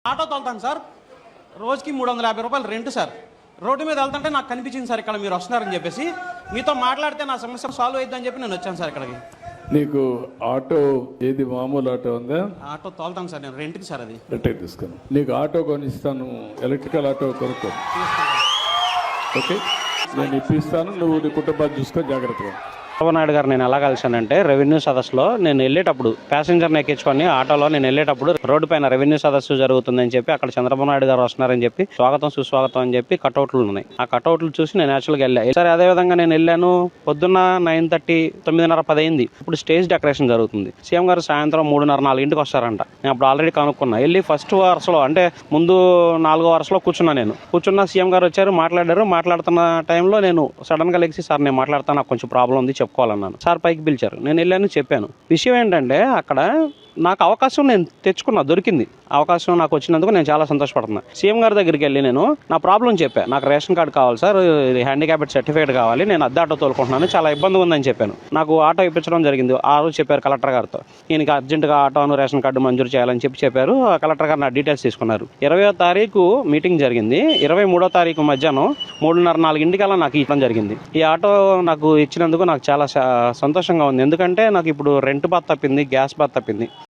Auto తోలుతాను sir, రోజుకి 350 రూపాయలు rent sir. Road మీద వెళ్తుంటే నాకు కనిపించింది సార్ ఇక్కడ మీరు వస్తున్నారని చెప్పేసి. మీతో మాట్లాడితే నా సమస్య సాల్వ్ అయిద్దని చెప్పి నేను వచ్చాను సార్ ఇక్కడికి. నీకు ఆటో ఏది మామూలు ఆటో ఉందా? ఆటో తోలుతాను సార్ నేను, రెంట్కి సార్ అది. రెంట్కి తీసుకుని నీకు ఆటో కొనిస్తాను, ఎలక్ట్రికల్ ఆటో కొనుక్కో. ఓకే, నేను ఇప్పిస్తాను, నువ్వు నీ కుటుంబాన్ని చూసుకో జాగ్రత్తగా. చంద్రబాబు నాయుడు గారు నేను ఎలా కలిసానంటే రెవెన్యూ సదస్సులో నేను వెళ్ళేటప్పుడు ప్యాసింజర్ని ఎక్కించుకొని ఆటోలో నేను వెళ్ళేటప్పుడు రోడ్డు పైన రెవెన్యూ సదస్సు జరుగుతుందని చెప్పి అక్కడ చంద్రబాబు నాయుడు గారు వస్తున్నారని చెప్పి స్వాగతం సుస్వాగతం అని చెప్పి కటౌట్లు ఉన్నాయి. ఆ కటౌట్లు చూసి నేను యాక్చువల్గా వెళ్ళాను. సరే అదే విధంగా నేను వెళ్ళాను. పొద్దున్న 9:30, 9:30, 10 అయింది. ఇప్పుడు స్టేజ్ డెకరేషన్ జరుగుతుంది. సీఎం గారు సాయంత్రం 3:30, 4 వస్తారంట. నేను అప్పుడు ఆల్రెడీ కనుక్కున్నా. వెళ్ళి ఫస్ట్ వరుసలో అంటే ముందు 4వ వరుసలో కూర్చున్నా. నేను కూర్చున్న సీఎం గారు వచ్చారు, మాట్లాడారు. మాట్లాడుతున్న టైంలో నేను సడన్ గా లెగిసి సార్ నేను మాట్లాడతాను, నాకు కొంచెం ప్రాబ్లం ఉంది చెప్పుకోవాలన్నాను. సార్ పైకి పిలిచారు, నేను వెళ్ళాను చెప్పాను. విషయం ఏంటంటే అక్కడ నాకు అవకాశం నేను తెచ్చుకున్నా, దొరికింది అవకాశం నాకు వచ్చినందుకు నేను చాలా సంతోషపడుతున్నా. సీఎం గారి దగ్గరికి వెళ్ళి నేను నా ప్రాబ్లం చెప్పాను. నాకు రేషన్ కార్డు కావాలి సార్, హ్యాండిక్యాప్డ్ సర్టిఫికేట్ కావాలి, నేను అద్దె ఆటో తోలుకుంటున్నాను, చాలా ఇబ్బంది ఉందని చెప్పాను. నాకు ఆటో ఇప్పించడం జరిగింది. ఆ రోజు చెప్పారు కలెక్టర్ గారితో, ఈయనకి అర్జెంటుగా ఆటోను రేషన్ కార్డు మంజూరు చేయాలని చెప్పారు. కలెక్టర్ గారు నా డీటెయిల్స్ తీసుకున్నారు. 20వ తారీఖు మీటింగ్ జరిగింది. 23వ తారీఖు మధ్యాహ్నం 3:30, 4 నాకు ఇవ్వడం జరిగింది. ఈ ఆటో నాకు ఇచ్చినందుకు నాకు చాలా సంతోషంగా ఉంది. ఎందుకంటే నాకు ఇప్పుడు రెంట్ బాధ తప్పింది, గ్యాస్ బాధ తప్పింది.